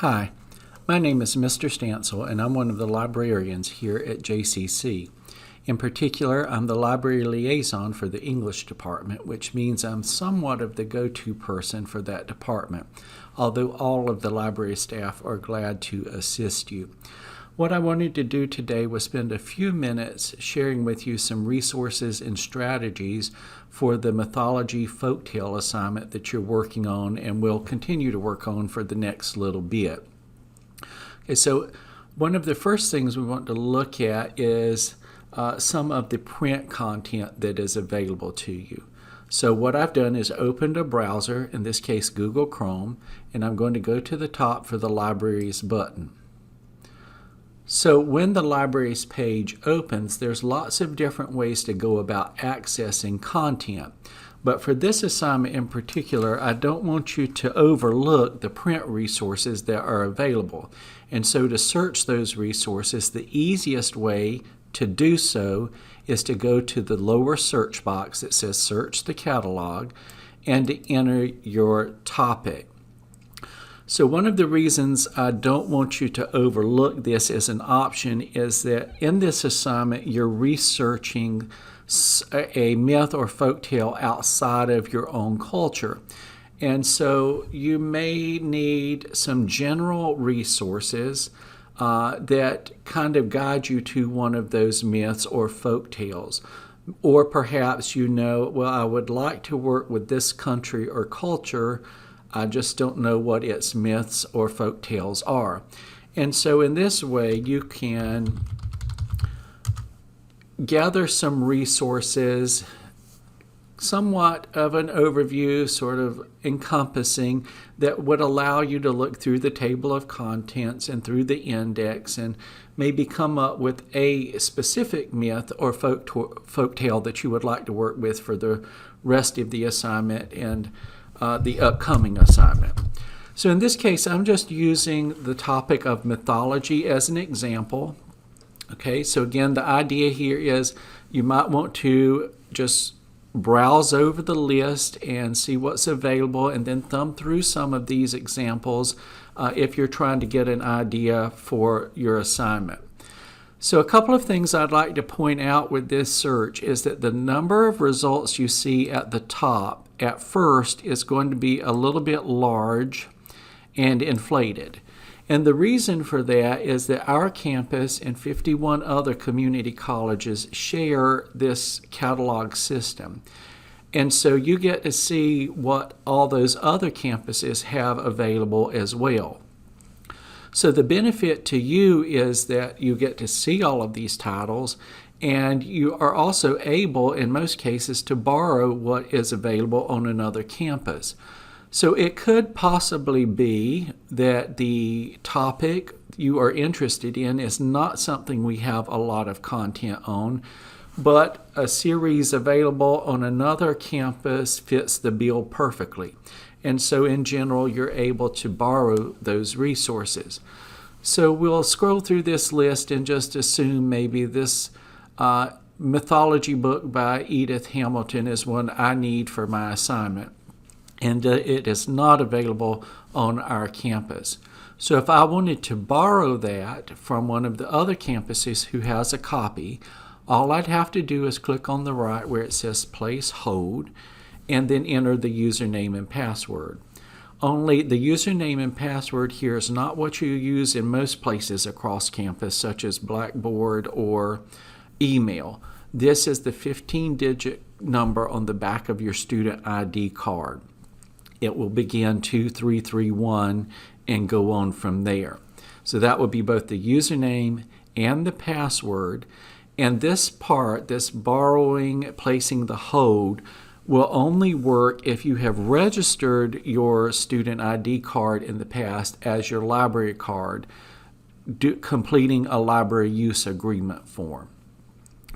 Hi, my name is Mr. Stansel, and I'm one of the librarians here at JCC. In particular, I'm the library liaison for the English department, which means I'm somewhat of the go-to person for that department, although all of the library staff are glad to assist you. What I wanted to do today was spend a few minutes sharing with you some resources and strategies for the mythology folktale assignment that you're working on and will continue to work on for the next little bit. Okay, so one of the first things we want to look at is some of the print content that is available to you. So what I've done is opened a browser, in this case Google Chrome, and I'm going to go to the top for the Libraries button. So when the Libraries page opens, there's lots of different ways to go about accessing content. But for this assignment in particular, I don't want you to overlook the print resources that are available. And so to search those resources, the easiest way to do so is to go to the lower search box that says Search the Catalog and to enter your topic. So one of the reasons I don't want you to overlook this as an option is that in this assignment you're researching a myth or folktale outside of your own culture. And so you may need some general resources that kind of guide you to one of those myths or folktales. Or perhaps well, I would like to work with this country or culture, I just don't know what its myths or folktales are. And so in this way, you can gather some resources, somewhat of an overview, sort of encompassing, that would allow you to look through the table of contents and through the index and maybe come up with a specific myth or folktale that you would like to work with for the rest of the assignment and the upcoming assignment. So in this case, I'm just using the topic of mythology as an example. Okay, so again, the idea here is you might want to just browse over the list and see what's available and then thumb through some of these examples if you're trying to get an idea for your assignment. So a couple of things I'd like to point out with this search is that the number of results you see at the top at first is going to be a little bit large and inflated. And the reason for that is that our campus and 51 other community colleges share this catalog system. And so you get to see what all those other campuses have available as well. So the benefit to you is that you get to see all of these titles, and you are also able, in most cases, to borrow what is available on another campus. So it could possibly be that the topic you are interested in is not something we have a lot of content on, but a series available on another campus fits the bill perfectly. And so in general, you're able to borrow those resources. So we'll scroll through this list and just assume maybe this mythology book by Edith Hamilton is one I need for my assignment. And it is not available on our campus. So if I wanted to borrow that from one of the other campuses who has a copy, all I'd have to do is click on the right where it says Place Hold, and then enter the username and password. Only the username and password here is not what you use in most places across campus, such as Blackboard or email. This is the 15-digit number on the back of your student ID card. It will begin 2331 and go on from there. So that would be both the username and the password. And this part, this borrowing, placing the hold, will only work if you have registered your student ID card in the past as your library card, completing a library use agreement form.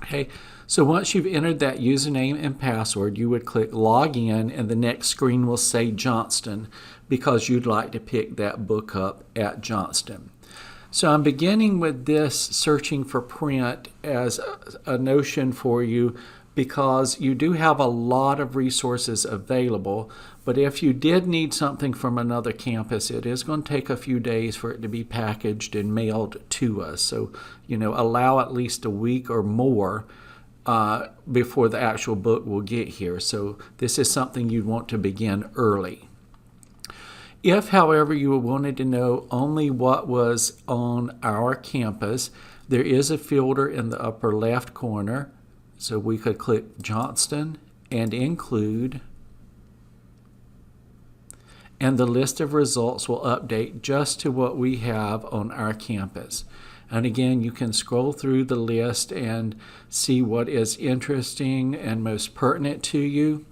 Okay, so once you've entered that username and password, you would click Log In, and the next screen will say Johnston because you'd like to pick that book up at Johnston. So I'm beginning with this searching for print as a notion for you because you do have a lot of resources available. But if you did need something from another campus, it is going to take a few days for it to be packaged and mailed to us. So, allow at least a week or more before the actual book will get here. So this is something you'd want to begin early. If, however, you wanted to know only what was on our campus, there is a filter in the upper left corner. So we could click Johnston and include, and the list of results will update just to what we have on our campus. And again, you can scroll through the list and see what is interesting and most pertinent to you.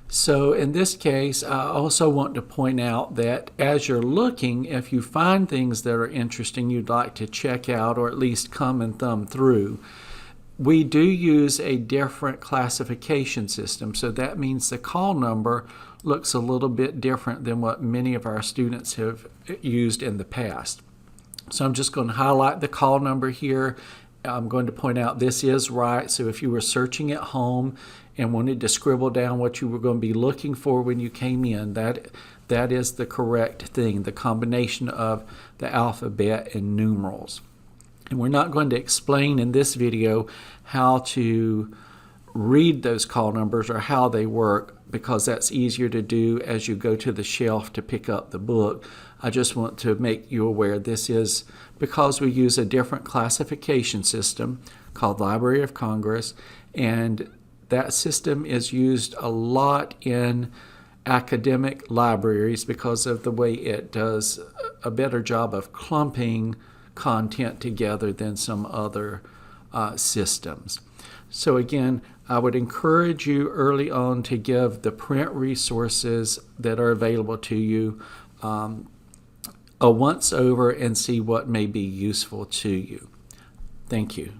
So in this case, I also want to point out that as you're looking, if you find things that are interesting you'd like to check out or at least come and thumb through, we do use a different classification system. So that means the call number looks a little bit different than what many of our students have used in the past. So I'm just going to highlight the call number here. I'm going to point out this is right. So if you were searching at home and wanted to scribble down what you were going to be looking for when you came in, that is the correct thing, the combination of the alphabet and numerals. And we're not going to explain in this video how to read those call numbers or how they work, because that's easier to do as you go to the shelf to pick up the book. I just want to make you aware this is because we use a different classification system called Library of Congress, and that system is used a lot in academic libraries because of the way it does a better job of clumping content together than some other systems. So again, I would encourage you early on to give the print resources that are available to you a once over and see what may be useful to you. Thank you.